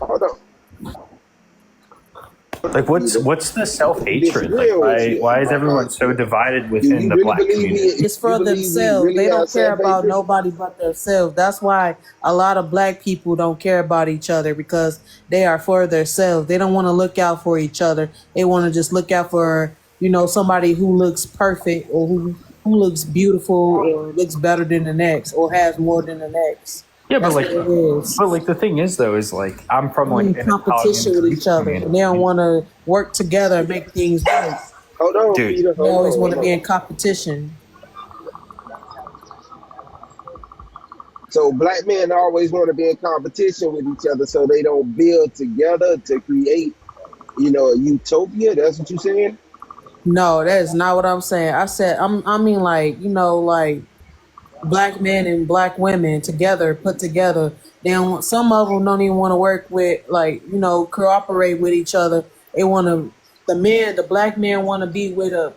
hold on. Like, what's the self-hatred? Like, Disagree with you. why is everyone so divided Do within you the really black believe community? It's for we themselves. really They have don't care about self-hatred? nobody but themselves. That's why a lot of black people don't care about each other because they are for themselves. They don't want to look out for each other. They want to just look out for, somebody who looks perfect or who looks beautiful or looks better than the next or has more than the next. Yeah, but That's like, what it is. the thing is though, is like I'm from like In an competition Italian with Greek each other. And they don't community, want to work together and make things right. Hold on, dude. Peter. They always want to Hold be on. in competition. So black men always want to be in competition with each other, so they don't build together to create, a utopia. That's what you're saying. No, that is not what I'm saying. I mean like black men and black women together, put together. They don't want, some of them don't even want to work with cooperate with each other. They want to the black men want to be with a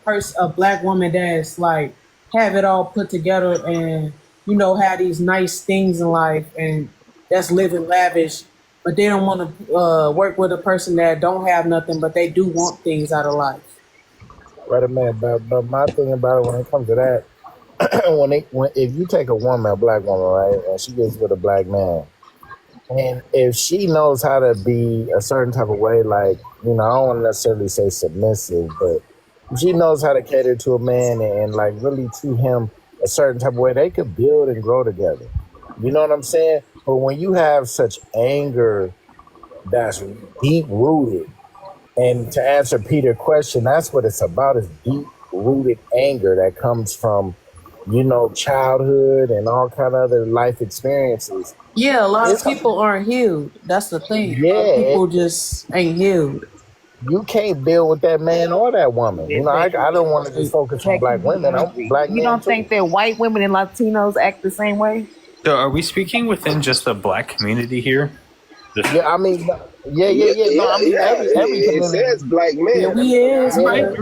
black woman that's like have it all put together and have these nice things in life and that's living lavish. But they don't want to work with a person that don't have nothing, but they do want things out of life. Wait a minute, but my thing about it when it comes to that, when if you take a woman, a black woman, right, and she gets with a black man, and if she knows how to be a certain type of way, like I don't want to necessarily say submissive, but if she knows how to cater to a man and like really treat him a certain type of way, they could build and grow together. You know what I'm saying? But when you have such anger that's deep rooted, and to answer Peter's question, that's what it's about: is deep rooted anger that comes from childhood and all kind of other life experiences. Yeah, a lot of It's people aren't healed. That's the thing. A lot of yeah, people just ain't healed. you can't build with that man or that woman. I don't want to just focus on black women. I'm black You men don't too. think that white women and Latinos act the same way? So, are we speaking within just the black community here? Yeah, I mean, yeah. No, I mean every It community, says black Yeah, men. we is, yeah,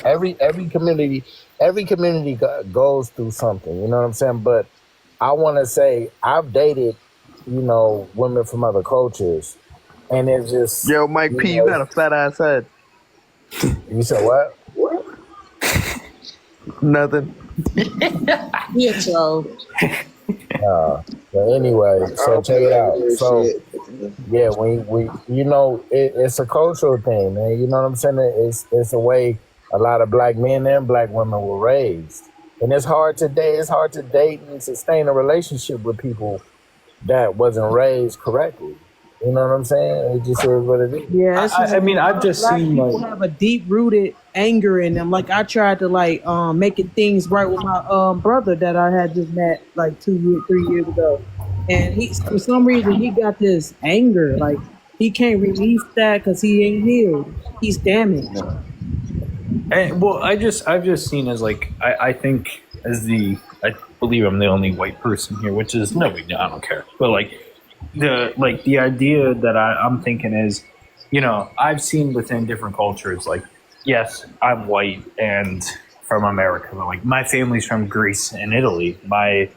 but every community goes through something. You know what I'm saying? But I want to say I've dated, women from other cultures, and it's just, Yo, Mike P, you got a fat ass head. you said what? What? Nothing. yeah, Joe. But anyway, so check it out. So Shit. yeah, it's a cultural thing, man. You know what I'm saying? It's a way a lot of black men and black women were raised, and it's hard to date. It's hard to date and sustain a relationship with people that wasn't raised correctly. You know what I'm saying? It just is what it is. Yeah, it's just, I mean, I've just black seen people like have a deep rooted anger in them. Like I tried to make it things right with my brother that I had just met like 3 years ago, and he for some reason he got this anger like he can't release that because he ain't healed. He's damaged. And well, I've just seen as like I think I believe I'm the only white person here, which is no big deal. I don't care. But the idea that I'm thinking is, I've seen within different cultures, like yes, I'm white and from America, but like my family's from Greece and Italy. My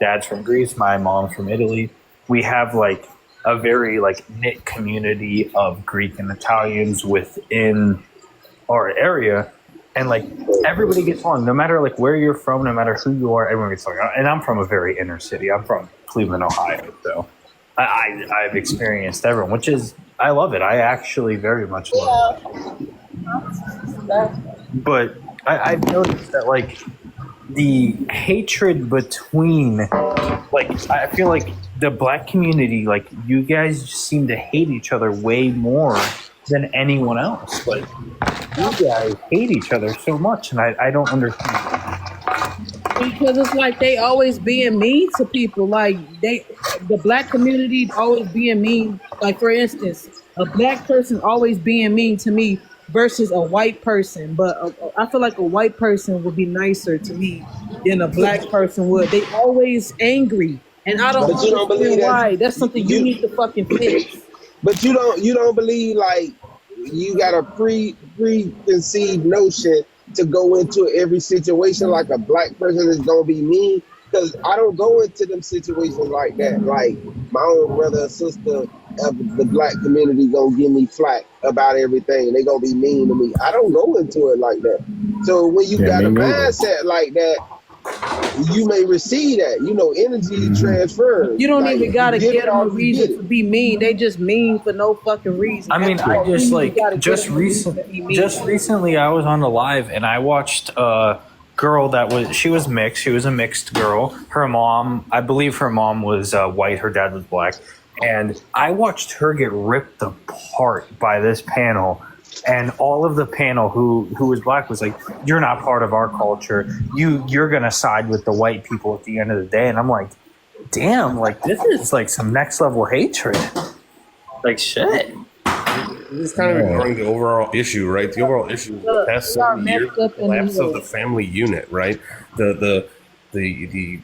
dad's from Greece, my mom's from Italy. We have like a very like knit community of Greek and Italians within our area, and like everybody gets along no matter like where you're from, no matter who you are, everyone gets along. And I'm from a very inner city. I'm from Cleveland, Ohio, so I've experienced everyone, which is I love it. I actually very much love it. But I've noticed that like the hatred between like I feel like the black community, like you guys just seem to hate each other way more than anyone else. Like you guys hate each other so much, and I don't understand. Because it's like they always being mean to people. Like the black community always being mean. Like for instance, a black person always being mean to me versus a white person. But I feel like a white person would be nicer to me than a black person would. They always angry, and I don't But you don't understand believe why. that That's something you need to fucking fix. But you don't believe like you got a preconceived notion to go into every situation like a black person is gonna be mean. Because I don't go into them situations like that. Like my own brother or sister of the black community gonna give me flack about everything. They gonna be mean to me. I don't go into it like that. So when you Yeah, got me a neither. mindset like that, you may receive that. You know, energy transfers. You don't Like even you gotta give get it them a off, you get reason it. to be mean. They just mean for no fucking reason. I mean, That's I all. just You like gotta get them a reason to be mean. just recently I was on the live and I watched a girl that was mixed. She was a mixed girl. Her mom, I believe her mom was white. Her dad was black, and I watched her get ripped apart by this panel. And all of the panel who was black was like, "You're not part of our culture. You're gonna side with the white people at the end of the day." And I'm like, "Damn! Like this is like some next level hatred. Like shit." This is kind of ignoring the overall issue, right? The overall issue is the past 70 years, the collapse of the family unit, right? The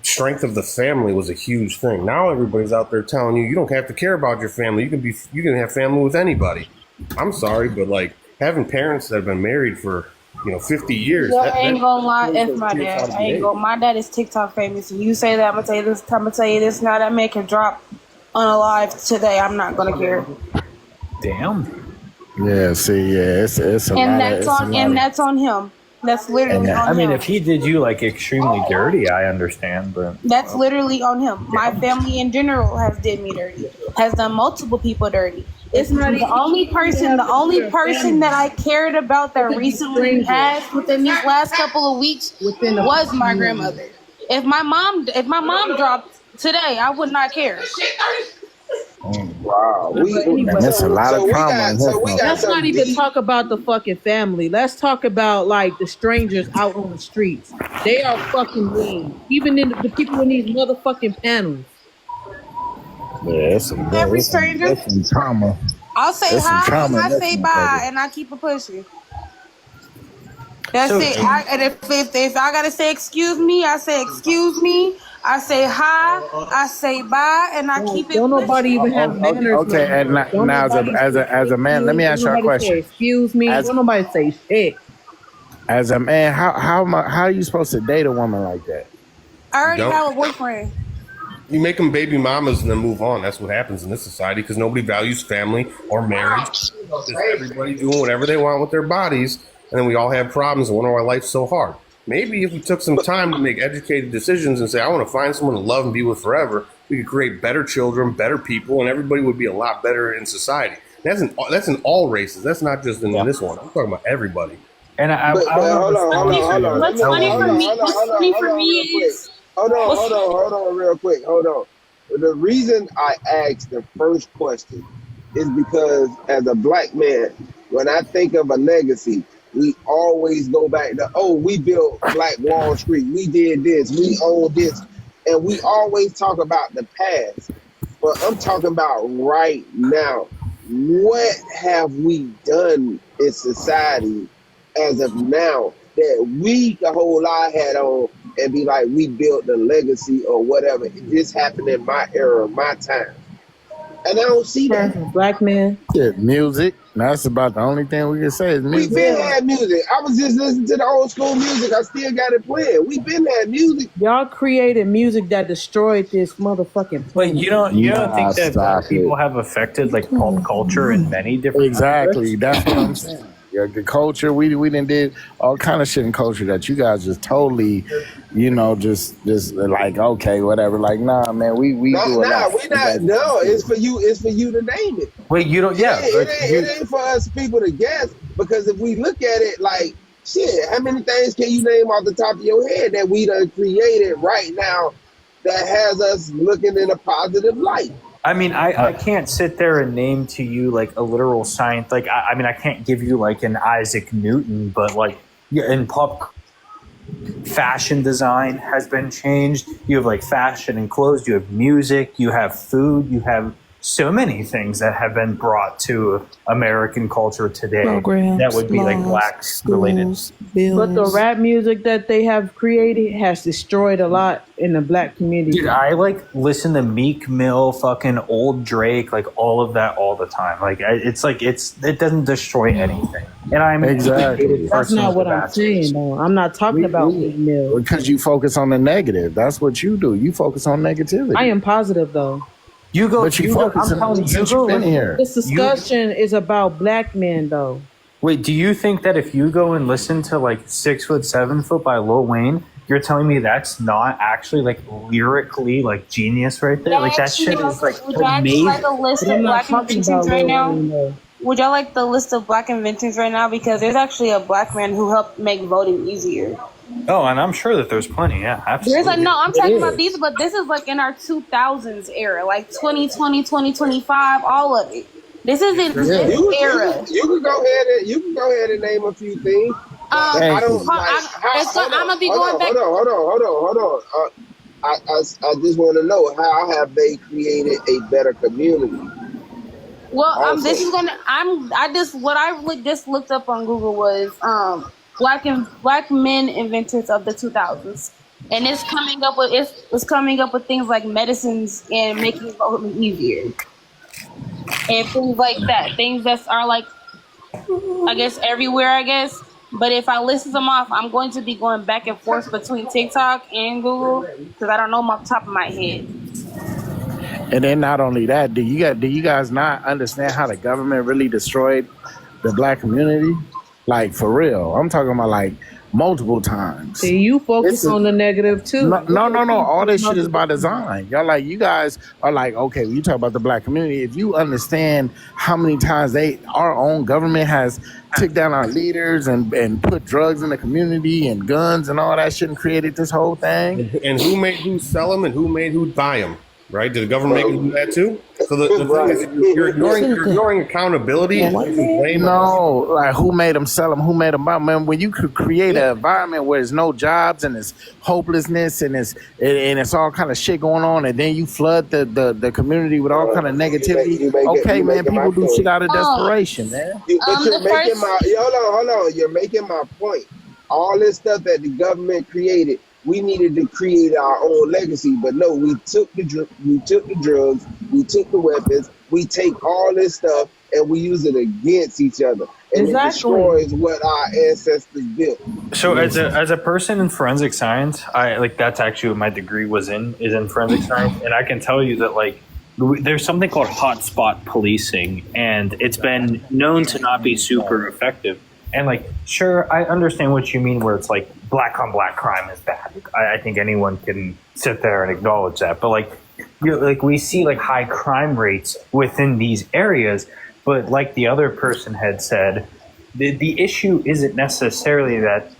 strength of the family was a huge thing. Now everybody's out there telling you don't have to care about your family. You can have family with anybody. I'm sorry, but like having parents that have been married for 50 years. I ain't gonna lie, F my dad. My dad is TikTok famous. And you say that, I'm gonna tell you this. I'm gonna tell you this. Now that man can drop on a live today. I'm not gonna care. Damn. Yeah, see, yeah, it's a lot. That's on him. That's literally on him. I mean, if he did you like extremely dirty, I understand, but That's literally on him. My family in general has did me dirty. Has done multiple people dirty. It's not the only person that I cared about that recently passed within these last couple of weeks was my grandmother. If my mom dropped today, I would not care. Wow. That's a lot of trauma. Let's not even talk about the fucking family. Let's talk about like the strangers out on the streets. They are fucking mean. Even in the people in these motherfucking panels. Yeah, it's some trauma. I'll say There's some hi trauma and I in that say one, bye baby. and I keep it pushing. That's it. If I gotta say excuse me, I say excuse me. I say hi, I say bye, and I keep it. Don't nobody even have manners. Okay, and now as a man, let me ask you a question. Excuse me. Don't nobody say shit. As a man, how are you supposed to date a woman like that? I already have a boyfriend. You make them baby mamas and then move on. That's what happens in this society because nobody values family or marriage. Just everybody doing whatever they want with their bodies, and then we all have problems and wonder why life's so hard. Maybe if we took some time to make educated decisions and say, I want to find someone to love and be with forever, we could create better children, better people, and everybody would be a lot better in society. That's in all races. That's not just in this one. I'm talking about everybody. And Hold on. What's funny for me is... Hold on, real quick. Hold on. The reason I asked the first question is because as a black man, when I think of a legacy, we always go back to, we built Black Wall Street. We did this. We own this. And we always talk about the past. But I'm talking about right now. What have we done in society as of now that we can hold our hat on and be like, we built the legacy or whatever? This happened in my era, my time. And I don't see that. Black man. Yeah, music. That's about the only thing we can say is music. We been had music. I was just listening to the old school music. I still got it playing. We been had music. Y'all created music that destroyed this motherfucking. Wait, you don't think that black people have affected like pop culture in many different Exactly. That's what I'm saying. Yeah, the culture, we done did all kind of shit in culture that you guys just totally, just like, okay, whatever. Like, nah, man, we do a lot. We not. No, it's for you. It's for you to name it. Wait, you don't? Yeah, it ain't for us people to guess, because if we look at it like, shit, how many things can you name off the top of your head that we done created right now that has us looking in a positive light? I mean, I can't sit there and name to you like a literal science. Like, I mean, I can't give you like an Isaac Newton, but like in pop fashion design has been changed. You have like fashion and clothes, you have music, you have food, you have so many things that have been brought to American culture today that would be like black related. But the rap music that they have created has destroyed a lot in the black community. Dude, I like listen to Meek Mill, fucking old Drake, like all of that all the time. Like it doesn't destroy anything. And I'm exactly. That's not what I'm saying, though. I'm not talking about Meek Mill. Because you focus on the negative. That's what you do. You focus on negativity. I am positive, though. You go. But you You go. I'm focusing telling you. You since go. you've been here. This discussion is about black men, though. Wait. Do you think that if you go and listen to like 6 Foot 7 Foot by Lil Wayne, you're telling me that's not actually like lyrically like genius right there? Like that shit is like would y'all actually like amazing. a list But of I'm not black talking inventions about right Lil now? Wayne, though. Would y'all like the list of black inventions right now? Because there's actually a black man who helped make voting easier. Oh, and I'm sure that there's plenty. Yeah, There's absolutely. like, no, I'm talking about is. these, but this is like in our 2000s era, like 2020, 2025, all of it. This isn't Yeah. this era. You can go ahead and name a few things. Thank I don't you. like. I'm gonna be going back. Hold on. I just want to know, how have they created a better community? Well, this Also, is gonna. What I just looked up on Google was black men inventors of the 2000s, and it's coming up with things like medicines and making voting easier and things like that. Things that are like, I guess, everywhere. I guess. But if I list them off, I'm going to be going back and forth between TikTok and Google because I don't know them off the top of my head. And then not only that, do you guys not understand how the government really destroyed the black community? Like for real. I'm talking about like multiple times. See, you focus This is- on the negative too. No. All this shit is by design. Y'all like, you guys are like, okay, you talk about the black community. If you understand how many times our own government has took down our leaders and put drugs in the community and guns and all that shit and created this whole thing. And who made who sell them and who made who buy them? Right? Did the government make them do that too? So the thing is, you're ignoring accountability. And blame No, like who made them sell them? Who made them buy them? Man, when you could create an environment where there's no jobs and it's hopelessness and it's all kind of shit going on, and then you flood the community with all kind of negativity. Okay, man, people do shit out of desperation, man. But you're the making first- hold on. You're making my point. All this stuff that the government created, we needed to create our own legacy, but no, we took the drugs, we took the weapons, we take all this stuff and we use it against each other, and it destroys what our ancestors built. So as a person in forensic science, I like that's actually what my degree is in forensic science, and I can tell you that like there's something called hotspot policing, and it's been known to not be super effective. And like, sure, I understand what you mean, where it's like black on black crime is bad. I think anyone can sit there and acknowledge that. But like, like we see like high crime rates within these areas. But like the other person had said, the issue isn't necessarily that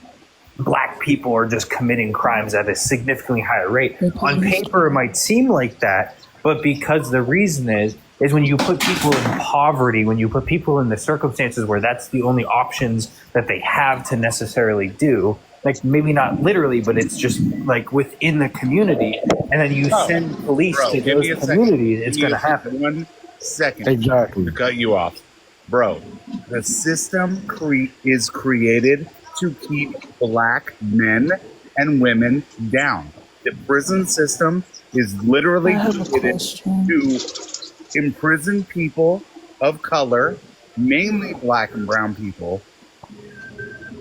black people are just committing crimes at a significantly higher rate. On paper, it might seem like that, but because the reason is when you put people in poverty, when you put people in the circumstances where that's the only options that they have to necessarily do, like maybe not literally, but it's just like within the community, and then you send police to give me those a second. communities, it's going to happen. 1 second Exactly. to cut you off. Bro, the system is created to keep black men and women down. The prison system is literally created to imprison people of color, mainly black and brown people.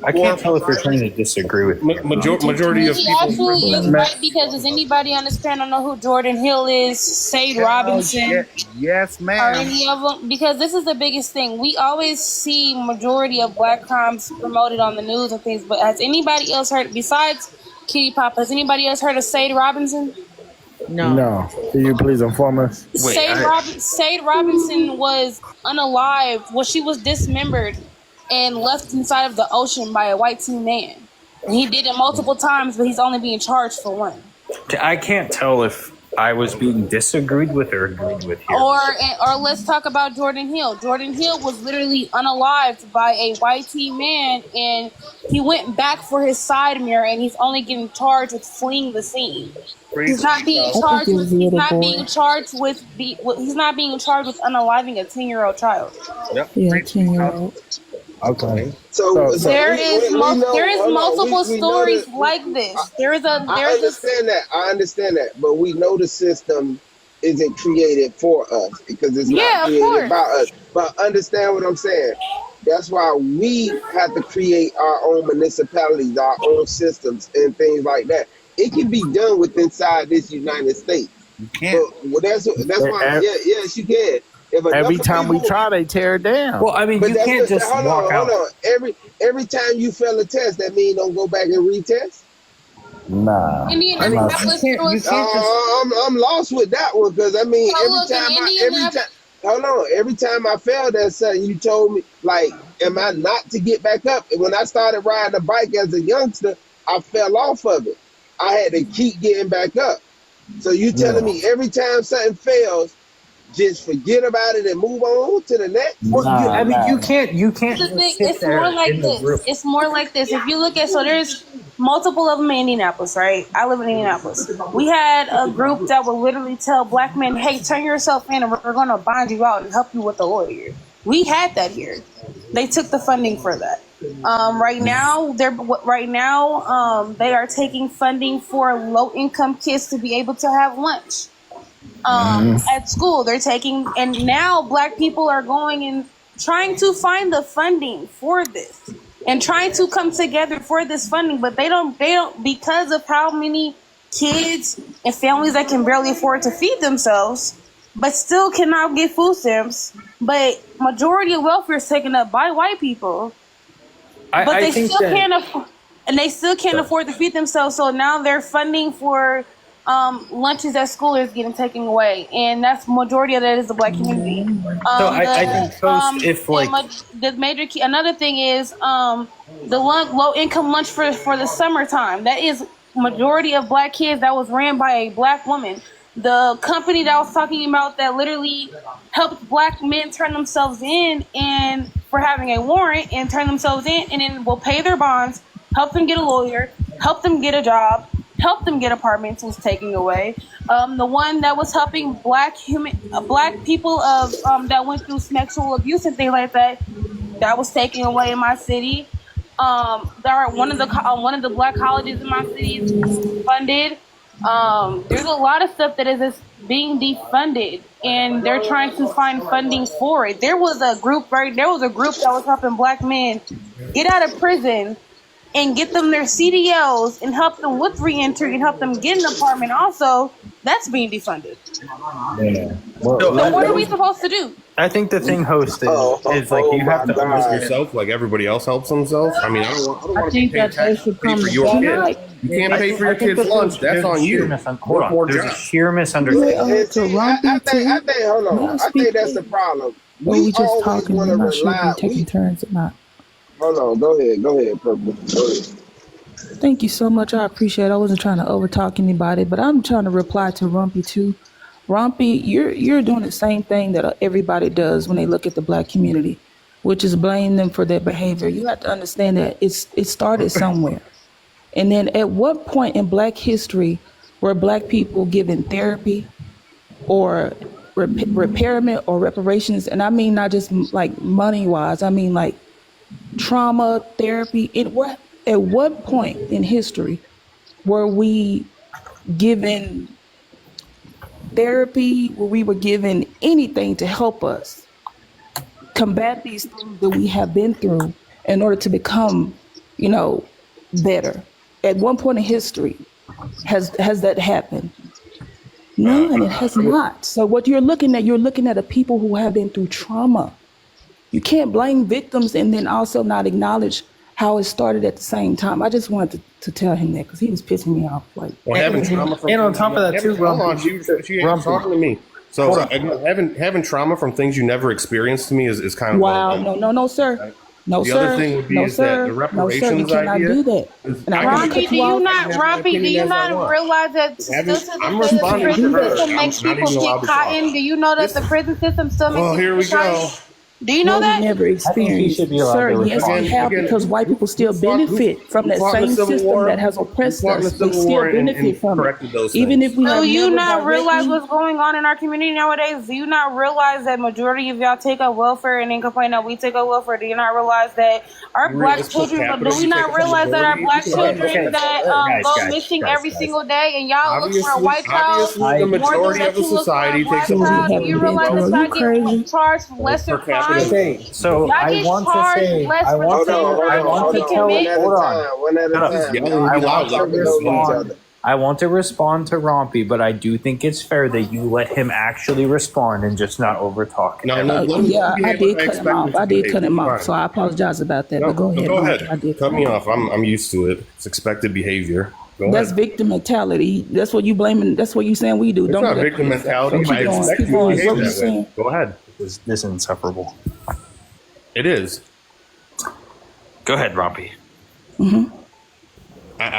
I can't tell if you're trying to disagree with me. Majority of He people. absolutely is right, because does anybody on this panel know who Jordan Hill is, Sade Robinson, Yes, or ma'am. any of them? Because this is the biggest thing. We always see majority of black crimes promoted on the news and things, but has anybody else heard, besides Kitty Pop, has anybody else heard of Sade Robinson? No. Can you please inform us? Sade Robinson was unalived. Well, she was dismembered and left inside of the ocean by a white teen man. And he did it multiple times, but he's only being charged for one. I can't tell if I was being disagreed with or agreed with here. Or let's talk about Jordan Hill. Jordan Hill was literally unalived by a white teen man, and he went back for his side mirror, and he's only getting charged with fleeing the scene. He's not being charged with. He's not being charged with unaliving a 10-year-old child. Yep. Yeah, 10-year-old. Okay. So There is multiple we know stories that- like this. I understand that, but we know the system isn't created for us because it's Yeah, not of created course. by us. But understand what I'm saying. That's why we have to create our own municipalities, our own systems, and things like that. It can be done with inside this United States. You can't. Well, that's why. Yeah, yes, you can. If Every enough time we people, try, they tear it down. Well, I mean, but you that's can't what, just walk out. hold on. Every time you fail a test, that means don't go back and retest. Nah. Indianapolis you can't just. I'm lost with that one because I mean So look, every time I failed that something, you told me like, am I not to get back up? And when I started riding a bike as a youngster, I fell off of it. I had to keep getting back up. So you telling me every time something fails, just forget about it and move on to the next? Well, I mean, you can't. The thing, it's more like this. It's more like this. If you look at, so there's multiple of them in Indianapolis, right? I live in Indianapolis. We had a group that would literally tell black men, "Hey, turn yourself in, and we're going to bond you out and help you with the lawyer." We had that here. They took the funding for that. Right now, they are taking funding for low-income kids to be able to have lunch. At school, they're taking, and now black people are going and trying to find the funding for this and trying to come together for this funding, but they don't because of how many kids and families that can barely afford to feed themselves but still cannot get food stamps, but majority of welfare is taken up by white people, but they still can't afford, and they still can't afford to feed themselves, so now they're funding for lunches at school is getting taken away, and that's majority of that is the black community. I think Coast, if like the major key, another thing is the low income lunch for the summertime. That is majority of black kids. That was ran by a black woman. The company that I was talking about that literally helped black men turn themselves in and for having a warrant and turn themselves in, and then will pay their bonds, help them get a lawyer, help them get a job, help them get apartments was taken away. The one that was helping black people of that went through sexual abuse and things like that was taken away in my city. One of the black colleges in my city is funded. There's a lot of stuff that is just being defunded, and they're trying to find funding for it. There was a group that was helping black men get out of prison and get them their CDLs and help them with reentry and help them get an apartment. Also, that's being defunded. Yeah. So what are we supposed to do? I think the thing, Host, is like you have to help yourself like everybody else helps themselves. I mean, I don't want to pay tax to pay for your kid. You can't pay for your kid's lunch. That's on you. There's a sheer misunderstanding. I think hold on. I think that's the problem. We just talking. I'm not sure if we're taking turns or not. Hold on. Go ahead, Purple. Go ahead. Thank you so much. I appreciate it. I wasn't trying to overtalk anybody, but I'm trying to reply to Rumpy too. Rumpy, you're doing the same thing that everybody does when they look at the black community, which is blame them for their behavior. You have to understand that it started somewhere. And then at what point in black history were black people given therapy or repairment or reparations? And I mean not just like money-wise. I mean like trauma therapy. At what point in history were we given therapy, where we were given anything to help us combat these things that we have been through in order to become, better? At one point in history, has that happened? None, it has not. So what you're looking at a people who have been through trauma. You can't blame victims and then also not acknowledge how it started at the same time. I just wanted to tell him that because he was pissing me off. Having trauma from and on top of that too, she ain't talking to me. So having trauma from things you never experienced to me is kind of wow. No, sir. No, the sir. other thing would be that the reparations you cannot idea. Do that. Rompy, do you not realize that I'm responding to her. System makes people get cotton? Do you know that the prison system still makes people here we go. Do you know that? We never experienced, sir. Yes, we have, because white people still benefit from that same system that has oppressed us. We still benefit from it, even if we. Do you not realize what's going on in our community nowadays? Do you not realize that majority of y'all take up welfare and then complain that we take up welfare? Do you not realize that our black children? Do we not realize that our black children that go missing every single day, and y'all look for a white child the majority of the society takes up. Do you realize that y'all get charged lesser crimes? Okay, so I want to say, I want to tell, one at a time. I want to respond. I want to respond to Rompy, but I do think it's fair that you let him actually respond and just not over talk. No, no, let him Yeah, I behave did like cut him off. I did cut him off, so I apologize about that. No, But go ahead. go Rompy. I ahead. did Cut me him off. I'm used to it. It's expected behavior. Go That's ahead. victim mentality. That's what you blaming. That's what you saying we do. It's Don't not do that victim to yourself. mentality. So I keep going. expect Keep you to going. behave What you that way. saying? Go ahead. This is insufferable. It is. Go ahead, Rompy. My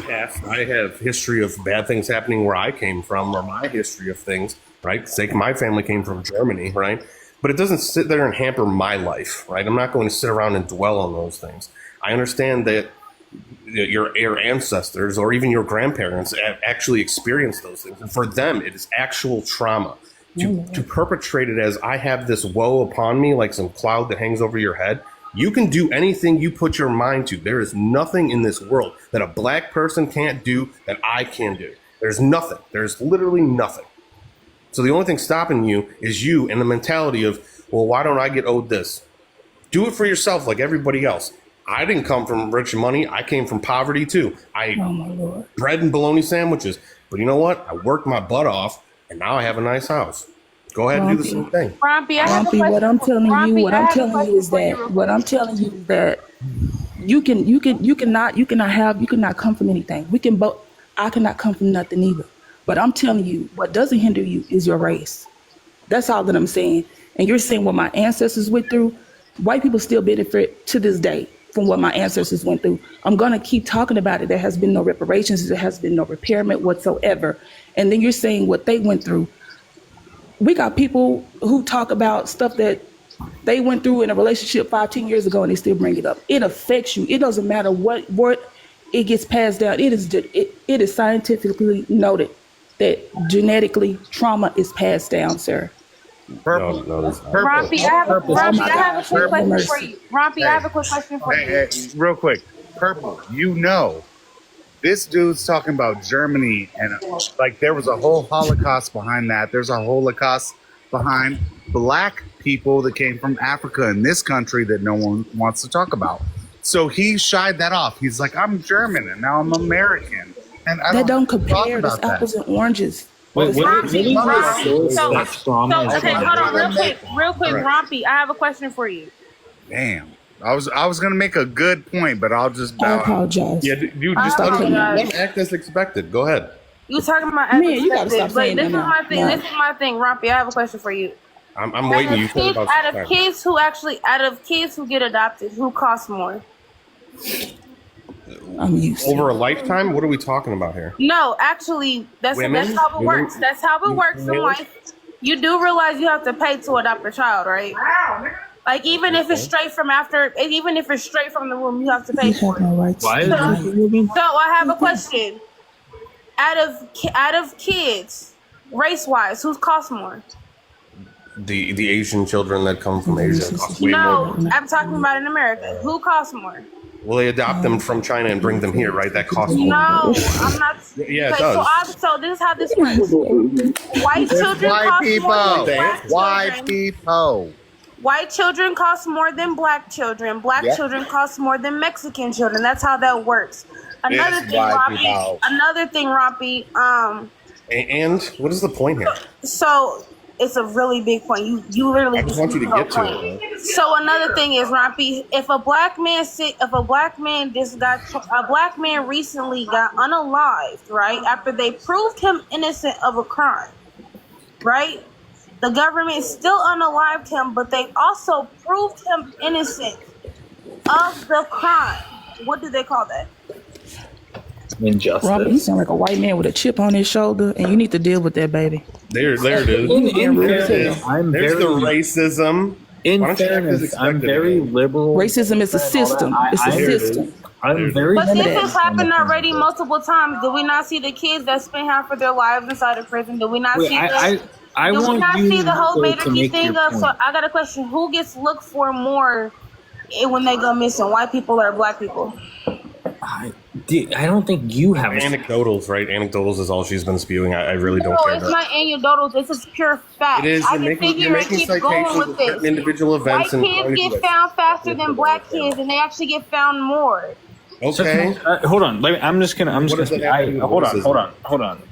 past, I have history of bad things happening where I came from, or my history of things, right? Say my family came from Germany, right? But it doesn't sit there and hamper my life, right? I'm not going to sit around and dwell on those things. I understand that your ancestors or even your grandparents have actually experienced those things. And for them, it is actual trauma. To perpetrate it as I have this woe upon me, like some cloud that hangs over your head, you can do anything you put your mind to. There is nothing in this world that a black person can't do that I can do. There's nothing. There's literally nothing. So the only thing stopping you is you and the mentality of, well, why don't I get owed this? Do it for yourself like everybody else. I didn't come from rich money. I came from poverty too. Oh my Lord. Bread and bologna sandwiches. But you know what? I worked my butt off and now I have a nice house. Go ahead and do the same thing. Rompy, I have a Rompy, question. what I'm telling Rompy, you, what I I'm have a telling question you is for you that, real what I'm telling you is that you cannot come from anything. I cannot come from nothing either. But I'm telling you, what doesn't hinder you is your race. That's all that I'm saying. And you're saying what my ancestors went through. White people still benefit to this day from what my ancestors went through. I'm gonna keep talking about it. There has been no reparations. There has been no repairment whatsoever. And then you're saying what they went through. We got people who talk about stuff that they went through in a relationship 5, 10 years ago, and they still bring it up. It affects you. It doesn't matter what it gets passed down. It is scientifically noted that genetically trauma is passed down, sir. Purple. No, it's not. Rompy, I have a Purple. Oh my quick gosh, question mercy. for you. Rompy, I have a quick question for you. Hey, real quick, Purple, you know, this dude's talking about Germany, and like there was a whole Holocaust behind that. There's a Holocaust behind black people that came from Africa in this country that no one wants to talk about. So he shied that off. He's like, I'm German and now I'm American. And I That don't talk compare. That's about that. apples and oranges. Wait, what is Rompy, Rompy, that trauma? okay, hold on, real quick, Right. Rompy, I have a question for you. Damn. I was gonna make a good point, but I'll just I bow out. apologize. Yeah, dude, just Oh, let him God. act as expected. Go ahead. You talking about Man, you gotta unexpected, stop but saying this that is now. my thing. No. This is my thing, Rompy. I have a question for you. I'm waiting. You said about Out of kids who get adopted, who costs more? I'm used to over a lifetime. What are we talking about here? No, actually, that's Women? how it Women? works. That's how it works in Women? life. You do realize you have to pay to adopt a child, right? Like even if it's straight from the womb, you have to pay You for have it. no rights. Why is So, this moving? so I have a question. Out of kids, race wise, who's cost more? The Asian children that come from Asia cost way No, more. I'm talking about in America. Who costs more? Well, they adopt them from China and bring them here, right? That costs more. No, I'm not. Yeah, it Okay, does. so this is how this works. White children White cost people. more than black White children. people. White children cost more than black children. Black Yep. children cost more than Mexican children. That's how that works. Another It's thing, white Robbie. people. Another thing, Robbie. And what is the point here? So it's a really big point. You literally I just want you to the whole get to point. it. So another thing is, Rompy, if a black man recently got unalived, right, after they proved him innocent of a crime, right? The government still unalived him, but they also proved him innocent of the crime. What do they call that? Injustice. Robert, you sound like a white man with a chip on his shoulder, and you need to deal with that, baby. There it is. In There it fairness, is. I'm There's very, the racism. in Why don't you act as fairness, I'm expected very again? liberal. Racism is a system. It's a system. I'm very. But Remember this that. has happened already multiple times. Do we not see the kids that spend half of their lives inside of prison? Do we not Wait, see I do we want not you see the whole to Mater make thing your of? So point. I got a question: who gets looked for more when they go missing? White people or black people? I don't think you have. Anecdotals, right? Anecdotals is all she's been spewing. I really don't No, care. it's not anecdotal. This is pure fact. It is. I You're can sit making here and keep going citations with of this. certain individual White events and kids get found faster than black kids, and they actually get found more. Okay. Hold on. I'm just gonna. What does that have to do with Hold on.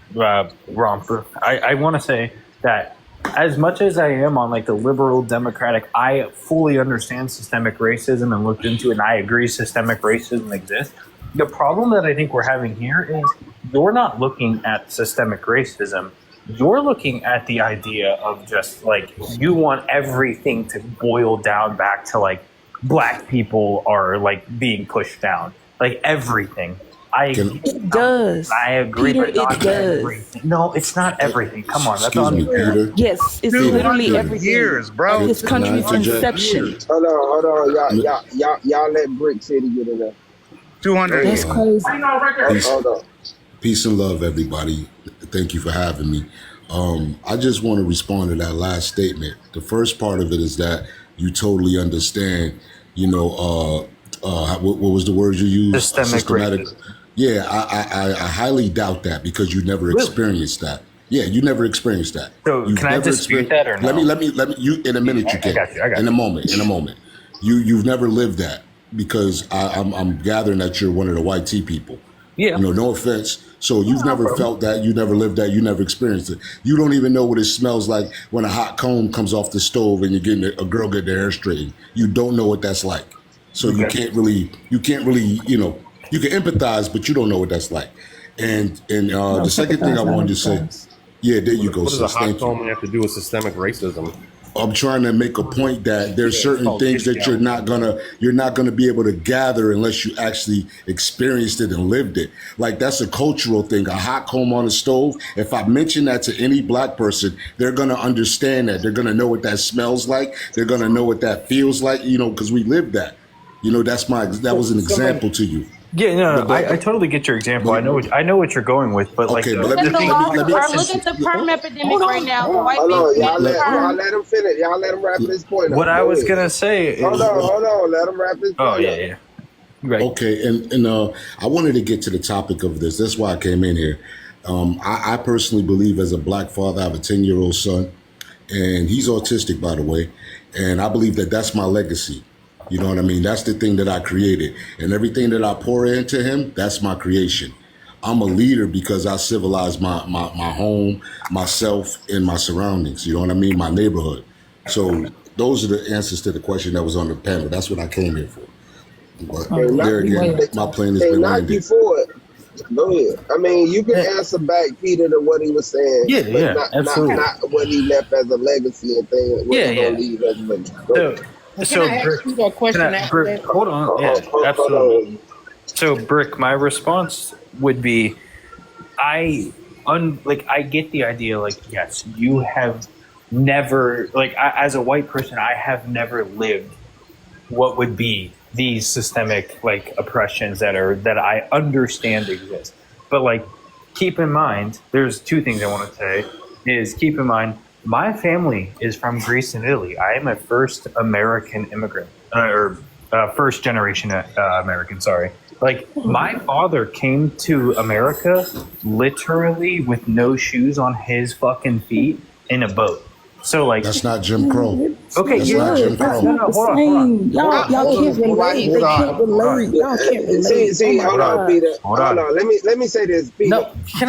Romper. I want to say that as much as I am on like the liberal democratic, I fully understand systemic racism and looked into it, and I agree systemic racism exists. The problem that I think we're having here is you're not looking at systemic racism. You're looking at the idea of just like you want everything to boil down back to like black people are like being pushed down, like everything. It does. I agree, Peter, but not it does. everything. No, it's not everything. Come on, that's Excuse me, unfair. Peter. Yes, it's literally everything. Years, bro. This country's inception. Hold on. Y'all let Brick City get in there. 200 That's crazy. Hold on. Peace and love, everybody. Thank you for having me. I just want to respond to that last statement. The first part of it is that you totally understand, what was the word you used? Systematic racism. Yeah, I highly doubt that because you never experienced that. Yeah, you never experienced that. So You've can I never dispute that or no? Let me. You in a minute you can. I got you. In a moment. You've never lived that because I'm gathering that you're one of the white tea people. Yeah. No offense. So you've never felt that, you never lived that, you never experienced it. You don't even know what it smells like when a hot comb comes off the stove and you're getting a girl get their hair straightened. You don't know what that's like. So you can't really, you can empathize, but you don't know what that's like. And the second thing I wanted to say, yeah, there you go. What does a sis. hot Thank you. comb have to do with systemic racism? I'm trying to make a point that there's certain things that you're not gonna be able to gather unless you actually experienced it and lived it. Like that's a cultural thing. A hot comb on a stove. If I mention that to any black person, they're gonna understand that. They're gonna know what that smells like. They're gonna know what that feels like. Because we lived that. That was an example to you. Yeah, no, I totally get your example. I know what you're going with, but like, Okay, but Look at let the perm epidemic right now. The white Hold on. people Y'all get perm. let him finish. Y'all let him wrap this point up. what I Go was ahead. gonna say is, Hold on. Let him wrap this point oh up. yeah, right. Okay, and I wanted to get to the topic of this. That's why I came in here. I personally believe as a black father, I have a 10-year-old son, and he's autistic, by the way, and I believe that that's my legacy. You know what I mean? That's the thing that I created, and everything that I pour into him, that's my creation. I'm a leader because I civilized my home, myself, and my surroundings. You know what I mean? My neighborhood. So those are the answers to the question that was on the panel. That's what I came here for. But there again, my plane has They been knock you landed. for it. Go ahead. I mean, you can answer back, Peter, to what he was saying. Yeah, but yeah, not absolutely. Not what he left as a legacy and things. What Yeah, he gonna yeah. leave as a legacy. Go ahead. So Can I ask you a question after that? Hold on. Yeah, absolutely. So, Brick, my response would be, I get the idea. Like, yes, you have never, as a white person, I have never lived what would be these systemic oppressions that I understand exist. But keep in mind, there's two things I want to say. Is keep in mind, my family is from Greece and Italy. I am a first American immigrant, first generation American. Sorry. My father came to America literally with no shoes on his fucking feet in a boat. So That's not Jim Crow. okay, That's yeah, not Jim That's Crow. not the same. Y'all can't relate. They can't relate. Y'all can't relate. See, Oh my hold on, God. Peter. Hold Hold on. on. Let me say this, Peter. No, can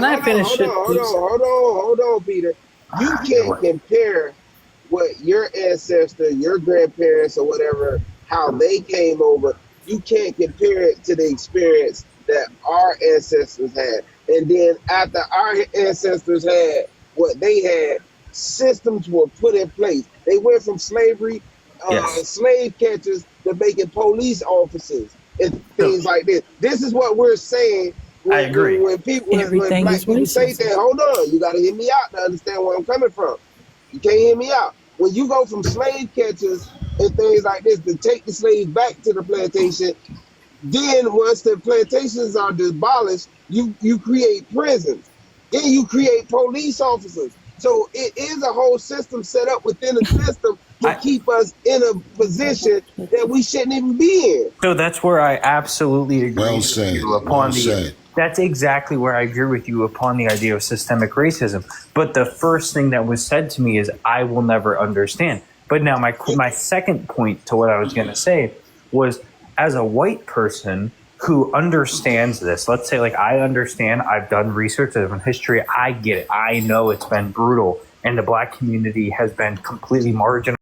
I finish it, please? Hold on, Peter. You can't compare what your ancestor, your grandparents, or whatever, how they came over. You can't compare it to the experience that our ancestors had. And then after our ancestors had what they had, systems were put in place. They went from slavery, Yes. slave catchers, to making police officers and things like this. This is what we're saying. I agree. When Everything black is people say racist. that, hold on, you got to hear me out to understand where I'm coming from. You can't hear me out. When you go from slave catchers and things like this to take the slaves back to the plantation, then once the plantations are abolished, you create prisons. Then you create police officers. So it is a whole system set up within the system to keep us in a position that we shouldn't even be in. So that's where I absolutely agree Well with said. you upon Well the. said. That's exactly where I agree with you upon the idea of systemic racism. But the first thing that was said to me is, I will never understand. But now my second point to what I was going to say was, as a white person who understands this, let's say like I understand, I've done research, I've done history, I get it. I know it's been brutal and the black community has been completely marginalized.